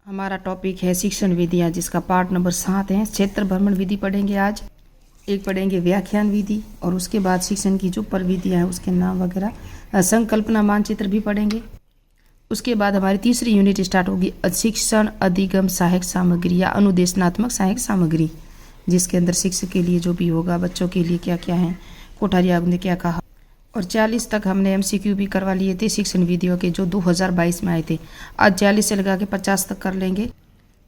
हमारा टॉपिक है शिक्षण विधियाँ, जिसका पार्ट नंबर 7 है। क्षेत्र भ्रमण विधि पढ़ेंगे आज, एक पढ़ेंगे व्याख्यान विधि, और उसके बाद शिक्षण की जो प्रविधियाँ हैं उसके नाम वगैरह, संकल्पना मानचित्र भी पढ़ेंगे। उसके बाद हमारी तीसरी यूनिट स्टार्ट होगी, शिक्षण अधिगम सहायक सामग्री या अनुदेशनात्मक सहायक सामग्री, जिसके अंदर शिक्षक के लिए जो भी होगा, बच्चों के लिए क्या क्या है, कोठारी ने क्या कहा। और 40 तक हमने MCQ भी करवा लिए थे शिक्षण विधियों के, जो 2022 में आए थे। आज 40 से लगा के 50 तक कर लेंगे।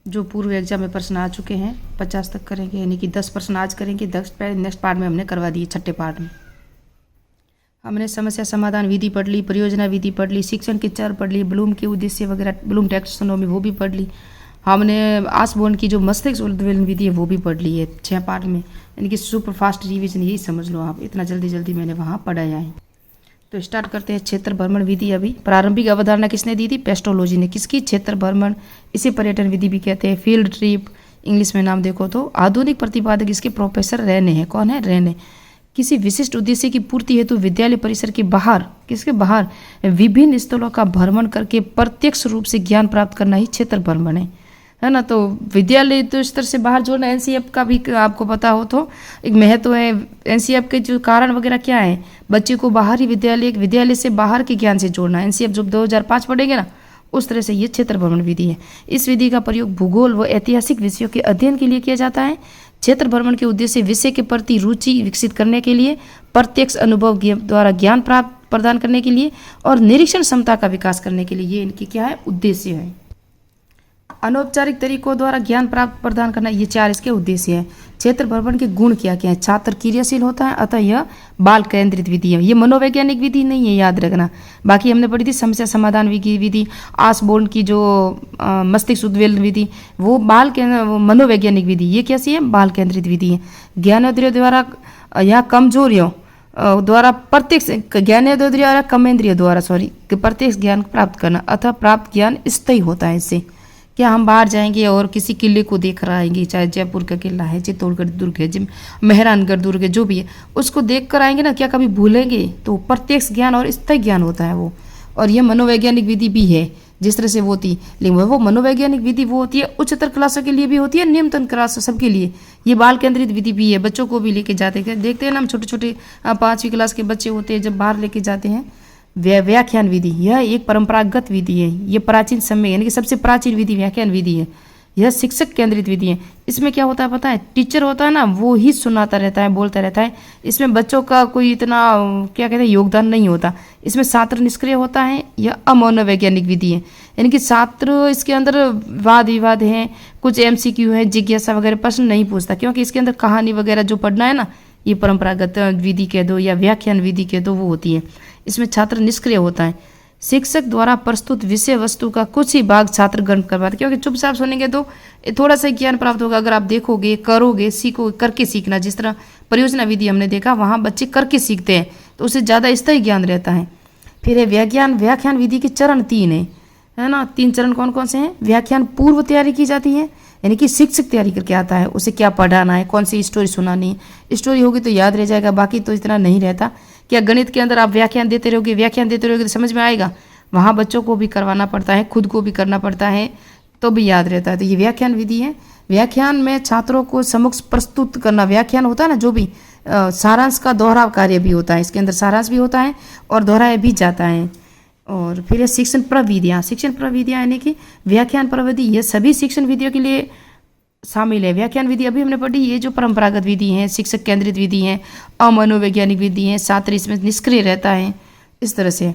जो पूर्व एग्जाम में प्रश्न आ चुके हैं 50 तक करेंगे, यानी कि 10 प्रश्न आज करेंगे, 10 नेक्स्ट पार्ट में हमने करवा दिए। छठे पार्ट में हमने समस्या समाधान विधि पढ़ ली, परियोजना विधि पढ़ ली, शिक्षण के चर पढ़ ली, ब्लूम के उद्देश्य वगैरह, ब्लूम टैक्सोनॉमी वो भी पढ़ ली। हमने आसबोर्न की जो मस्तिष्क उद्वेलन विधि है वो भी पढ़ ली है 6 पार्ट में, यानी कि सुपर फास्ट रिवीजन, यही समझ लो आप, इतना जल्दी जल्दी मैंने वहाँ पढ़ाया है। तो स्टार्ट करते हैं क्षेत्र भ्रमण विधि। अभी प्रारंभिक अवधारणा किसने दी थी? पेस्टोलॉजी ने। किसकी? क्षेत्र भ्रमण। इसे पर्यटन विधि भी कहते हैं, फील्ड ट्रिप इंग्लिश में नाम देखो तो। आधुनिक प्रतिपादक इसके प्रोफेसर रेने हैं। कौन है? रेने। किसी विशिष्ट उद्देश्य की पूर्ति हेतु विद्यालय परिसर के बाहर, किसके बाहर, विभिन्न स्थलों का भ्रमण करके प्रत्यक्ष रूप से ज्ञान प्राप्त करना ही क्षेत्र भ्रमण है ना। तो विद्यालय तो स्तर से बाहर जोड़ना, NCF का भी आपको पता हो तो एक महत्व है। NCF के जो कारण वगैरह क्या है, बच्चे को बाहरी विद्यालय से बाहर के ज्ञान से जोड़ना। NCF जब 2005 पढ़ेंगे ना, उस तरह से ये क्षेत्र भ्रमण विधि है। इस विधि का प्रयोग भूगोल व ऐतिहासिक विषयों के अध्ययन के लिए किया जाता है। क्षेत्र भ्रमण के उद्देश्य विषय के प्रति रुचि विकसित करने के लिए, प्रत्यक्ष अनुभव द्वारा ज्ञान प्रदान करने के लिए, और निरीक्षण क्षमता का विकास करने के लिए, ये इनकी क्या है? उद्देश्य है। अनौपचारिक तरीकों द्वारा ज्ञान प्राप्त प्रदान करना, ये 4 इसके उद्देश्य हैं। क्षेत्र भ्रमण के गुण क्या क्या है? छात्र क्रियाशील होता है, अतः यह बाल केंद्रित विधि है। ये मनोवैज्ञानिक विधि नहीं है, याद रखना। बाकी हमने पढ़ी थी समस्या समाधान विधि, आसबोर्न की जो मस्तिष्क उद्वेलन विधि, वो मनोवैज्ञानिक विधि। ये कैसी है? बाल केंद्रित विधि है। ज्ञानेंद्रियों द्वारा या कमजोरियों द्वारा प्रत्यक्ष, ज्ञानेंद्रियों द्वारा कमेंद्रियों द्वारा प्रत्यक्ष ज्ञान प्राप्त करना, अतः प्राप्त ज्ञान स्थायी होता है इससे। क्या हम बाहर जाएंगे और किसी किले को देख रहे आएंगे, चाहे जयपुर का किला है, चित्तौड़गढ़ दुर्ग है, मेहरानगढ़ दुर्ग है, जो भी है, उसको देख कर आएंगे ना, क्या कभी भूलेंगे? तो प्रत्यक्ष ज्ञान और स्थायी ज्ञान होता है वो। और ये मनोवैज्ञानिक विधि भी है, जिस तरह से वो होती, लेकिन वो मनोवैज्ञानिक विधि वो होती है उच्चतर क्लासों के लिए भी होती है, निम्नतम क्लास सबके लिए। ये बाल केंद्रित विधि भी है, बच्चों को भी लेके जाते हैं। देखते हैं ना, हम छोटे छोटे 5वीं क्लास के बच्चे होते हैं, जब बाहर लेके जाते हैं। व्याख्यान विधि, यह एक परंपरागत विधि है। ये प्राचीन समय, यानी कि सबसे प्राचीन विधि व्याख्यान विधि है। यह शिक्षक केंद्रित विधि है। इसमें क्या होता है पता है? टीचर होता है ना, वो ही सुनाता रहता है, बोलता रहता है। इसमें बच्चों का कोई इतना क्या कहते हैं योगदान नहीं होता। इसमें छात्र निष्क्रिय होता है। यह अमनोवैज्ञानिक विधि है, यानी कि छात्र इसके अंदर वाद विवाद है, कुछ MCQ है, जिज्ञासा वगैरह प्रश्न नहीं पूछता, क्योंकि इसके अंदर कहानी वगैरह जो पढ़ना है ना, ये परंपरागत विधि कह दो या व्याख्यान विधि कह दो, वो होती है। इसमें छात्र निष्क्रिय होता है। शिक्षक द्वारा प्रस्तुत विषय वस्तु का कुछ ही भाग छात्र ग्रहण करवाते, क्योंकि चुपचाप सुनेंगे तो थोड़ा सा ज्ञान प्राप्त होगा। अगर आप देखोगे, करोगे, सीखोगे, करके सीखना, जिस तरह परियोजना विधि हमने देखा, वहाँ बच्चे करके सीखते हैं, तो उससे ज़्यादा स्थायी ज्ञान रहता है। फिर है व्याख्यान विधि के चरण 3 है ना। 3 चरण कौन कौन से हैं? व्याख्यान पूर्व तैयारी की जाती है, यानी कि शिक्षक तैयारी करके आता है, उसे क्या पढ़ाना है, कौन सी स्टोरी सुनानी है। स्टोरी होगी तो याद रह जाएगा, बाकी तो इतना नहीं रहता। क्या गणित के अंदर आप व्याख्यान देते रहोगे तो समझ में आएगा? वहाँ बच्चों को भी करवाना पड़ता है, खुद को भी करना पड़ता है, तो भी याद रहता है। तो ये व्याख्यान विधि है। व्याख्यान में छात्रों को समक्ष प्रस्तुत करना, व्याख्यान होता है ना, जो भी सारांश का दोहराव कार्य भी होता है, इसके अंदर सारांश भी होता है और दोहराया भी जाता है। और फिर शिक्षण प्रविधियाँ, यानी कि व्याख्यान प्रविधि, ये सभी शिक्षण विधियों के लिए शामिल है। व्याख्यान विधि अभी हमने पढ़ी, ये जो परंपरागत विधि है, शिक्षक केंद्रित विधि है, अमनोवैज्ञानिक विधि है, छात्र इसमें निष्क्रिय रहता है, इस तरह से।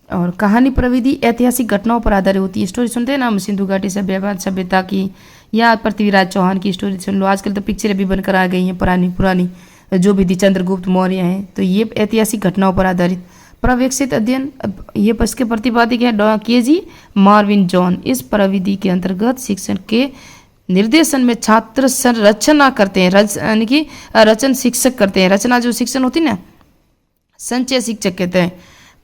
और कहानी प्रविधि ऐतिहासिक घटनाओं पर आधारित होती है। स्टोरी सुनते हैं ना हम, सिंधु घाटी सभ्यता की या पृथ्वीराज चौहान की स्टोरी सुन लो। आजकल तो पिक्चरें भी बनकर आ गई हैं पुरानी जो भी थी, चंद्रगुप्त मौर्य हैं, तो ये ऐतिहासिक घटनाओं पर आधारित प्रवेक्षित अध्ययन। ये इसके प्रतिपादक है KG मार्विन जॉन। इस प्रविधि के अंतर्गत शिक्षण के निर्देशन में छात्र संरचना करते हैं, यानी कि रचन शिक्षक करते हैं। रचना जो शिक्षण होती है ना, संचय शिक्षक कहते हैं।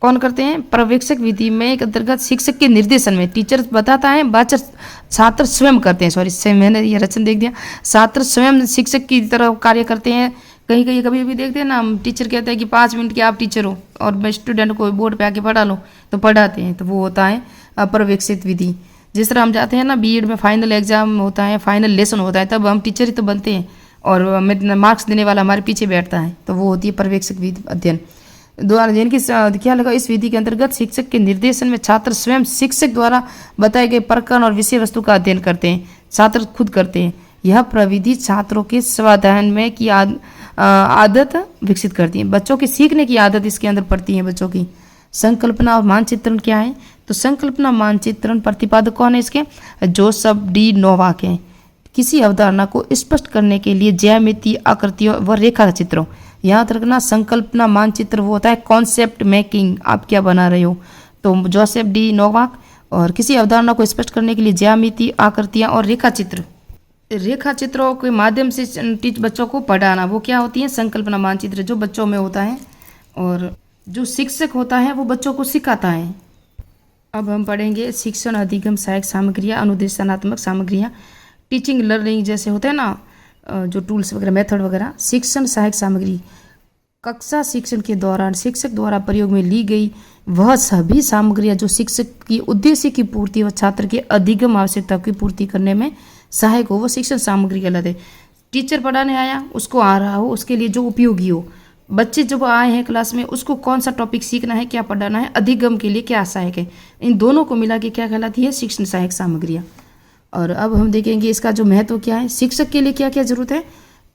कौन करते हैं? पर्यवेक्षक विधि में एक अंतर्गत शिक्षक के निर्देशन में टीचर बताता है, बाद छात्र स्वयं करते हैं। मैंने ये रचन देख दिया। छात्र स्वयं शिक्षक की तरह कार्य करते हैं। कहीं कभी भी देखते हैं ना, हम टीचर कहते हैं कि 5 मिनट के आप टीचर हो और स्टूडेंट को बोर्ड पे आके पढ़ा लो, तो पढ़ाते हैं, तो वो होता है पर्यवेक्षित विधि। जिस तरह हम जाते हैं ना बीएड में फाइनल एग्जाम होता है, फाइनल लेसन होता है, तब हम टीचर ही तो बनते हैं और मार्क्स देने वाला हमारे पीछे बैठता है, तो वो होती है पर्यवेक्षक विधि अध्ययन द्वारा। जिनकी क्या लगा, इस विधि के अंतर्गत शिक्षक के निर्देशन में छात्र स्वयं शिक्षक द्वारा बताए गए प्रकरण और विषय वस्तु का अध्ययन करते हैं, छात्र खुद करते हैं। यह प्रविधि छात्रों के स्वाध्याय में की आदत विकसित करती है, बच्चों की सीखने की आदत इसके अंदर पड़ती है बच्चों की। संकल्पना और मानचित्रण क्या है, तो संकल्पना मानचित्रण प्रतिपादक कौन है इसके, जोसेफ डी नोवाक है। किसी अवधारणा को स्पष्ट करने के लिए ज्यामिति, आकृतियों व रेखा चित्रों, याद रखना संकल्पना मानचित्र वो होता है कॉन्सेप्ट मेकिंग, आप क्या बना रहे हो, तो जोसेफ डी नोवाक। और किसी अवधारणा को स्पष्ट करने के लिए ज्यामिति, आकृतियाँ और रेखा चित्रों के माध्यम से बच्चों को पढ़ाना, वो क्या होती है, संकल्पना मानचित्र जो बच्चों में होता है, और जो शिक्षक होता है वो बच्चों को सिखाता है। अब हम पढ़ेंगे शिक्षण अधिगम सहायक सामग्रियाँ, अनुदेशात्मक सामग्रियाँ, टीचिंग लर्निंग जैसे होते हैं ना जो टूल्स वगैरह, मेथड वगैरह। शिक्षण सहायक सामग्री, कक्षा शिक्षण के दौरान शिक्षक द्वारा प्रयोग में ली गई वह सभी सामग्रियाँ जो शिक्षक की उद्देश्य की पूर्ति व छात्र के अधिगम आवश्यकता की पूर्ति करने में सहायक हो, वो शिक्षण सामग्री कहलाते हैं। टीचर पढ़ाने आया, उसको आ रहा हो, उसके लिए जो उपयोगी हो। बच्चे जब आए हैं क्लास में, उसको कौन सा टॉपिक सीखना है, क्या पढ़ाना है, अधिगम के लिए क्या सहायक है, इन दोनों को मिला के क्या कहलाती है, शिक्षण सहायक सामग्रियाँ। और अब हम देखेंगे इसका जो महत्व क्या है, शिक्षक के लिए क्या क्या जरूरत है,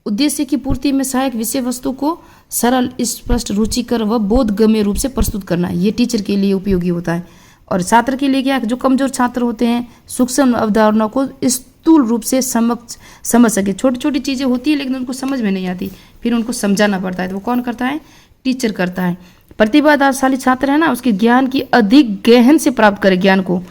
उद्देश्य की पूर्ति में सहायक विषय वस्तु को सरल, स्पष्ट, रुचिकर व बोधगम्य रूप से प्रस्तुत करना, ये टीचर के लिए उपयोगी होता है। और छात्र के लिए क्या, जो कमजोर छात्र होते हैं, सूक्ष्म अवधारणा को स्थूल रूप से समझ सके। छोटी छोटी चीज़ें होती है लेकिन उनको समझ में नहीं आती, फिर उनको समझाना पड़ता है, तो वो कौन करता है, टीचर करता है। प्रतिभाशाली छात्र है ना, उसके ज्ञान की अधिक गहन से प्राप्त करे ज्ञान को,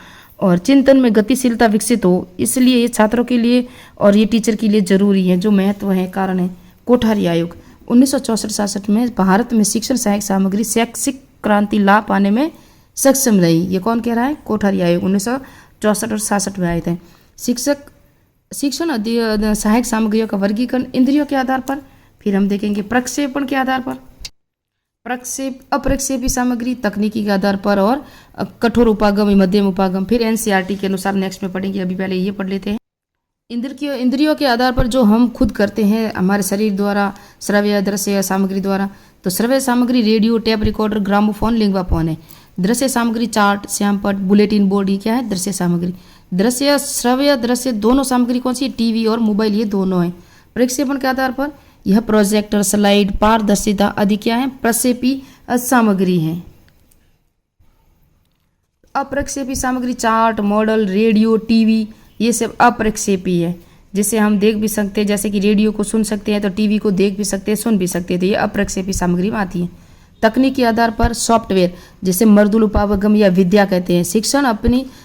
और चिंतन में गतिशीलता विकसित हो, इसलिए ये छात्रों के लिए और ये टीचर के लिए जरूरी है। जो महत्व है, कारण है, कोठारी आयोग 1964-66 में भारत में शिक्षण सहायक सामग्री शैक्षिक क्रांति ला पाने में सक्षम रही। ये कौन कह रहा है, कोठारी आयोग 1964 और 66 में आए थे। शिक्षण सहायक सामग्रियों का वर्गीकरण इंद्रियों के आधार पर, फिर हम देखेंगे प्रक्षेपण के आधार पर, अप्रक्षेपी सामग्री तकनीकी के आधार पर, और कठोर उपागम, मध्यम उपागम, फिर एनसीईआरटी के अनुसार नेक्स्ट में पढ़ेंगे, अभी पहले ये पढ़ लेते हैं। इंद्रियों के आधार पर जो हम खुद करते हैं हमारे शरीर द्वारा, श्रव्य दृश्य सामग्री द्वारा, तो श्रव्य सामग्री रेडियो, टेप रिकॉर्डर, ग्रामोफोन, लिंगवाफोन है। दृश्य सामग्री चार्ट, श्यामपट, बुलेटिन बोर्ड, ये क्या है, दृश्य सामग्री। दृश्य, श्रव्य, दृश्य दोनों सामग्री कौन सी, टीवी और मोबाइल, ये दोनों है। प्रक्षेपण के आधार पर यह प्रोजेक्टर, स्लाइड, पारदर्शिता आदि क्या है, प्रक्षेपी सामग्री है। अप्रक्षेपी सामग्री चार्ट, मॉडल, रेडियो, टीवी, ये सब अप्रक्षेपी है, जिसे हम देख भी सकते हैं, जैसे कि रेडियो को सुन सकते हैं तो टीवी को देख भी सकते हैं, सुन भी सकते हैं, तो ये अप्रक्षेपी सामग्री में आती है। तकनीक के आधार पर सॉफ्टवेयर, जिसे मर्दुल उपागम या विद्या कहते हैं,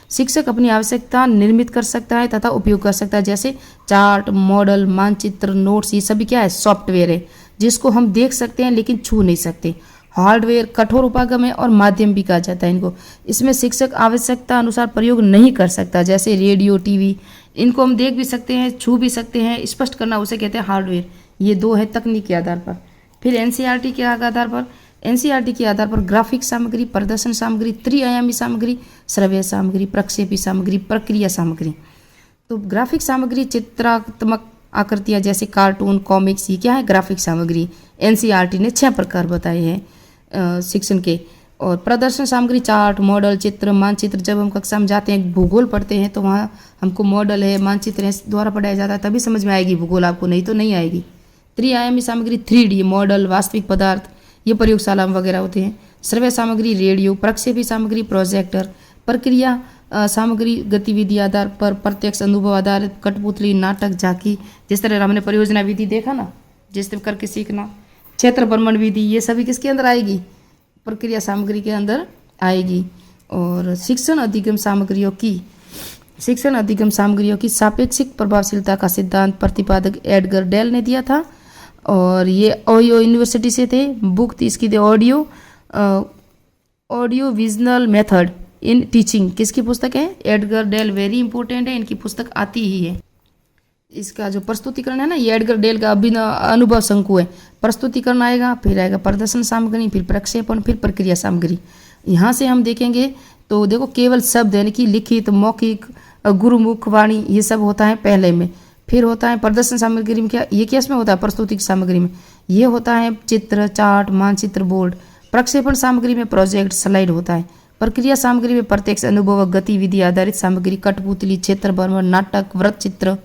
शिक्षक अपनी आवश्यकता निर्मित कर सकता है तथा उपयोग कर सकता है, जैसे चार्ट, मॉडल, मानचित्र, नोट्स, ये सभी क्या है, सॉफ्टवेयर है, जिसको हम देख सकते हैं लेकिन छू नहीं सकते। हार्डवेयर कठोर उपागम है और माध्यम भी कहा जाता है इनको, इसमें शिक्षक आवश्यकता अनुसार प्रयोग नहीं कर सकता, जैसे रेडियो, टीवी, इनको हम देख भी सकते हैं, छू भी सकते हैं, स्पष्ट करना उसे कहते हैं हार्डवेयर। ये दो है तकनीक के आधार पर। फिर एनसीईआरटी के आधार पर, एनसीईआरटी के आधार पर ग्राफिक सामग्री, प्रदर्शन सामग्री, त्रिआयामी सामग्री, श्रव्य सामग्री, प्रक्षेपी सामग्री, प्रक्रिया सामग्री। तो ग्राफिक सामग्री चित्रात्मक आकृतियाँ जैसे कार्टून, कॉमिक्स, ये क्या है, ग्राफिक सामग्री। एनसीईआरटी ने 6 प्रकार बताए हैं शिक्षण के। और प्रदर्शन सामग्री चार्ट, मॉडल, चित्र, मानचित्र, जब हम कक्षा में जाते हैं, भूगोल पढ़ते हैं तो वहाँ हमको मॉडल है, मानचित्र है द्वारा पढ़ाया जाता है, तभी समझ में आएगी भूगोल, आपको नहीं तो नहीं आएगी। त्रिआयामी सामग्री 3D मॉडल, वास्तविक पदार्थ, ये प्रयोगशाला वगैरह होते हैं। श्रव्य सामग्री रेडियो, प्रक्षेपी सामग्री प्रोजेक्टर, प्रक्रिया सामग्री गतिविधि आधार पर, प्रत्यक्ष अनुभव आधारित, कठपुतली, नाटक, झांकी, जिस तरह हमने परियोजना विधि देखा ना, जिस तरह करके सीखना, क्षेत्र भ्रमण विधि, ये सभी किसके अंदर आएगी, प्रक्रिया सामग्री के अंदर आएगी। और शिक्षण अधिगम सामग्रियों की सापेक्षिक प्रभावशीलता का सिद्धांत प्रतिपादक एडगर डेल ने दिया था, और ये ओहियो यूनिवर्सिटी से थे। बुक थी इसकी थी audio visual method in teaching, किसकी पुस्तक है, एडगर डेल, वेरी इंपॉर्टेंट है, इनकी पुस्तक आती ही है। इसका जो प्रस्तुतिकरण है ना, ये एडगर डेल का अनुभव शंकु है। प्रस्तुतिकरण आएगा, फिर आएगा प्रदर्शन सामग्री, फिर प्रक्षेपण, फिर प्रक्रिया सामग्री। यहाँ से हम देखेंगे तो देखो केवल शब्द यानी कि लिखित, मौखिक, गुरुमुख वाणी, ये सब होता है पहले में। फिर होता है प्रदर्शन सामग्री में क्या, ये किस में होता है, प्रस्तुति की सामग्री में। ये होता है चित्र, चार्ट, मानचित्र, बोर्ड। प्रक्षेपण सामग्री में प्रोजेक्ट, स्लाइड होता है। प्रक्रिया सामग्री में प्रत्यक्ष अनुभव, गतिविधि आधारित सामग्री, कठपुतली, क्षेत्र भ्रमण, नाटक, वृत्त चित्र।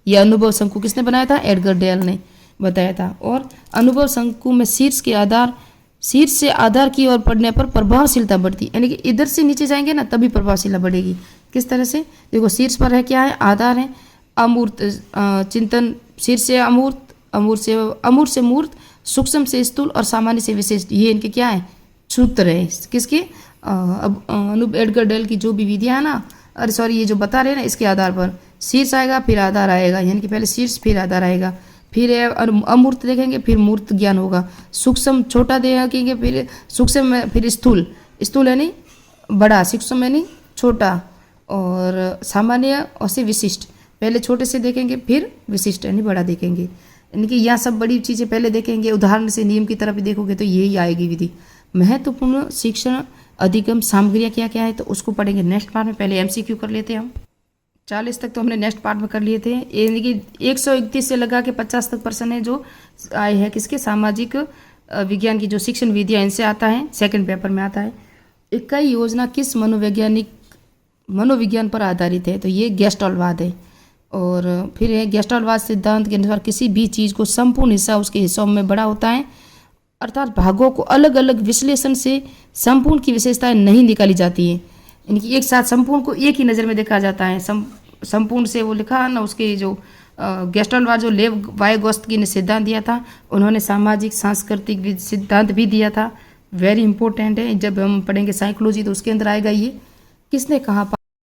यह अनुभव शंकु किसने बनाया था, एडगर डेल ने बताया था। और अनुभव शंकु में शीर्ष से आधार की ओर पढ़ने पर प्रभावशीलता बढ़ती, यानी कि इधर से नीचे जाएंगे ना तभी प्रभावशीलता बढ़ेगी। किस तरह से, देखो शीर्ष पर है क्या है, आधार है, अमूर्त चिंतन, शीर्ष से अमूर्त, अमूर्त से मूर्त, सूक्ष्म से स्थूल और सामान्य से विशिष्ट, ये इनके क्या है, सूत्र है। किसके, अब एडगर डेल की जो भी विधियाँ है ना, अरे सॉरी ये जो बता रहे हैं ना, इसके आधार पर शीर्ष आएगा फिर आधार आएगा, यानी कि पहले शीर्ष फिर आधार आएगा, फिर अमूर्त देखेंगे फिर मूर्त ज्ञान होगा, सूक्ष्म छोटा देखेंगे फिर सूक्ष्म फिर स्थूल, स्थूल यानी बड़ा, सूक्ष्म यानी छोटा, और सामान्य और से विशिष्ट, पहले छोटे से देखेंगे फिर विशिष्ट यानी बड़ा देखेंगे, यानी कि यह सब बड़ी चीज़ें पहले देखेंगे। उदाहरण से नियम की तरफ देखोगे तो यही आएगी विधि। महत्वपूर्ण शिक्षण अधिगम सामग्रियाँ क्या क्या है तो उसको पढ़ेंगे नेक्स्ट पार्ट में। पहले एमसीक्यू कर लेते हैं हम। 40 तक तो हमने नेक्स्ट पार्ट में कर लिए थे, यानी कि 131 से लगा के 50 तक प्रश्न है जो आए हैं किसके, सामाजिक विज्ञान की जो शिक्षण विधियाँ, इनसे आता है, सेकंड पेपर में आता है। इकाई योजना किस मनोविज्ञान पर आधारित है तो ये गेस्टाल्टवाद है। और फिर है गेस्टाल्टवाद सिद्धांत के अनुसार किसी भी चीज़ को संपूर्ण हिस्सा उसके हिस्सों में बड़ा होता है, अर्थात भागों को अलग अलग विश्लेषण से संपूर्ण की विशेषताएं नहीं निकाली जाती है, यानी कि एक साथ संपूर्ण को एक ही नज़र में देखा जाता है। संपूर्ण से वो लिखा ना, उसके जो गेस्टाल्टवाद जो लेव वाइगोत्स्की ने सिद्धांत दिया था, उन्होंने सामाजिक सांस्कृतिक सिद्धांत भी दिया था, वेरी इंपॉर्टेंट है। जब हम पढ़ेंगे साइकोलॉजी तो उसके अंदर आएगा ये। किसने कहा,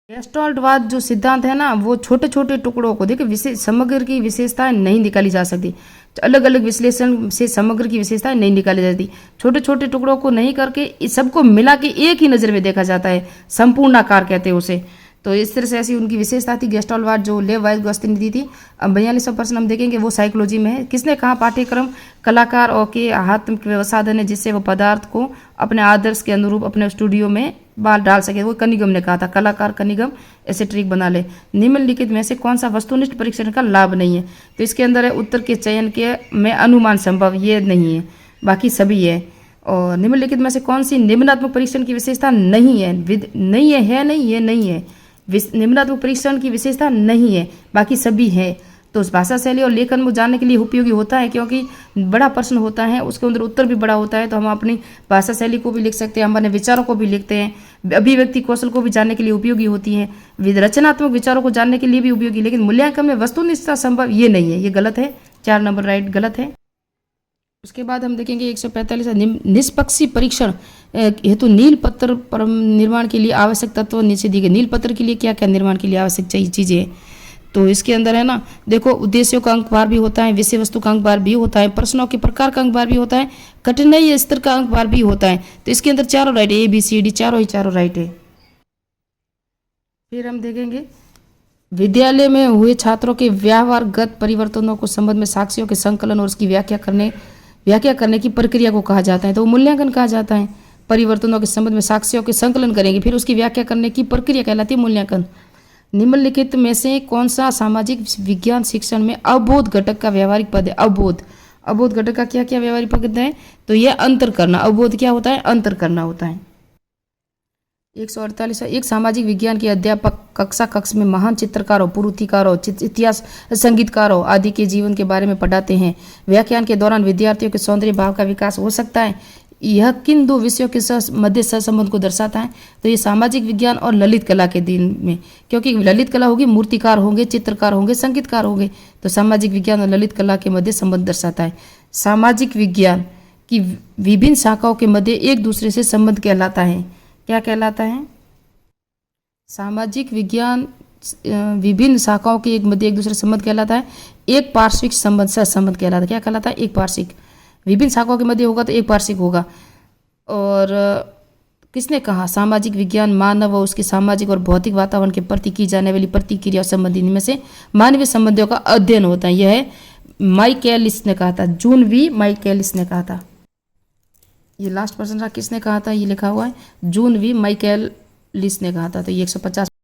गेस्टाल्टवाद जो सिद्धांत है ना, वो छोटे छोटे टुकड़ों को देखिए, समग्र की विशेषताएं नहीं निकाली जा सकती, अलग अलग विश्लेषण से समग्र की विशेषताएं नहीं निकाली जाती, छोटे छोटे टुकड़ों को नहीं करके सबको मिला के एक ही नज़र में देखा जाता है, संपूर्ण आकार कहते हैं उसे। तो इस तरह से ऐसी उनकी विशेषता थी गेस्टाल्टवाद जो लेव वाइगोत्स्की ने दी थी। अब 42वां प्रश्न हम देखेंगे वो साइकोलॉजी में है। किसने कहा, पाठ्यक्रम कलाकार और के आत्मिक व्यवसाधन है जिससे वो पदार्थ को अपने आदर्श के अनुरूप अपने स्टूडियो में बाल डाल सके, वो कनिगम ने कहा था, कलाकार कनिगम ऐसे ट्रिक बना ले। निम्नलिखित में से कौन सा वस्तुनिष्ठ परीक्षण का लाभ नहीं है तो इसके अंदर है उत्तर के चयन के में अनुमान संभव, ये नहीं है, बाकी सभी है। और निम्नलिखित में से कौन सी निम्नात्मक परीक्षण की विशेषता नहीं है, नहीं है नहीं, ये नहीं है, निम्नात्मक परीक्षण की विशेषता नहीं है, बाकी सभी है। तो उस भाषा शैली और लेखन को जानने के लिए उपयोगी होता है, क्योंकि बड़ा प्रश्न होता है उसके अंदर उत्तर भी बड़ा होता है, तो हम अपनी भाषा शैली को भी लिख सकते हैं, हम अपने विचारों को भी लिखते हैं, अभिव्यक्ति कौशल को भी जानने के लिए उपयोगी होती है, रचनात्मक विचारों को जानने के लिए भी उपयोगी। लेकिन मूल्यांकन में वस्तुनिष्ठता संभव ये नहीं है, ये गलत है, 4 नंबर राइट गलत है। उसके बाद हम देखेंगे 145 निष्पक्षी परीक्षण हेतु नील पत्र निर्माण के लिए आवश्यक तत्व नीचे दी गए। नील पत्र के लिए क्या क्या निर्माण के लिए आवश्यक चीज़ें हैं तो इसके अंदर है ना, देखो उद्देश्यों का अंक भार भी होता है, विषय वस्तु का अंक भार भी होता है, प्रश्नों के प्रकार का अंक भार भी होता है, कठिनाई स्तर का अंक भार भी होता है। तो इसके अंदर चारों राइट है, ABCD चारों राइट है। फिर हम देखेंगे विद्यालय में हुए छात्रों के व्यवहारगत परिवर्तनों को संबंध में साक्ष्यों के संकलन और उसकी व्याख्या करने की प्रक्रिया को कहा जाता है, तो मूल्यांकन कहा जाता है। परिवर्तनों के संबंध में साक्ष्यों के संकलन करेंगे, फिर उसकी व्याख्या करने की प्रक्रिया कहलाती है मूल्यांकन। निम्नलिखित में से कौन सा सामाजिक विज्ञान शिक्षण में अवबोध घटक का व्यवहारिक पद है। अवबोध घटक का क्या क्या व्यवहारिक पद है तो यह अंतर करना। अवबोध क्या होता है, अंतर करना होता है। 148 एक सामाजिक विज्ञान के अध्यापक कक्ष में महान चित्रकारों, पुरुतिकारों, इतिहास संगीतकारों आदि के जीवन के बारे में पढ़ाते हैं। व्याख्यान के दौरान विद्यार्थियों के सौंदर्य भाव का विकास हो सकता है। यह किन दो विषयों के मध्य सहसंबंध को दर्शाता है तो ये सामाजिक विज्ञान और ललित कला के दिन में, क्योंकि ललित कला होगी, मूर्तिकार होंगे, चित्रकार होंगे, संगीतकार होंगे, तो सामाजिक विज्ञान और ललित कला के मध्य संबंध दर्शाता है। सामाजिक विज्ञान की विभिन्न शाखाओं के मध्य एक दूसरे से संबंध कहलाता है। क्या कहलाता है, सामाजिक विज्ञान विभिन्न शाखाओं के मध्य एक दूसरे से संबंध कहलाता है। एक पार्श्विक संबंध सहसंबंध कहलाता है। क्या कहलाता है, एक पार्श्विक, विभिन्न शाखाओं के मध्य होगा तो एक पार्श्विक होगा। और किसने कहा, सामाजिक विज्ञान मानव और उसके सामाजिक और भौतिक वातावरण के प्रति की जाने वाली प्रतिक्रिया संबंधी में से मानवीय संबंधों का अध्ययन होता है। यह माइकलिस ने कहा था, जून वी माइकलिस ने कहा था। ये लास्ट पर्सन था, किसने कहा था, ये लिखा हुआ है, जून वी माइकलिस ने कहा था। तो ये 150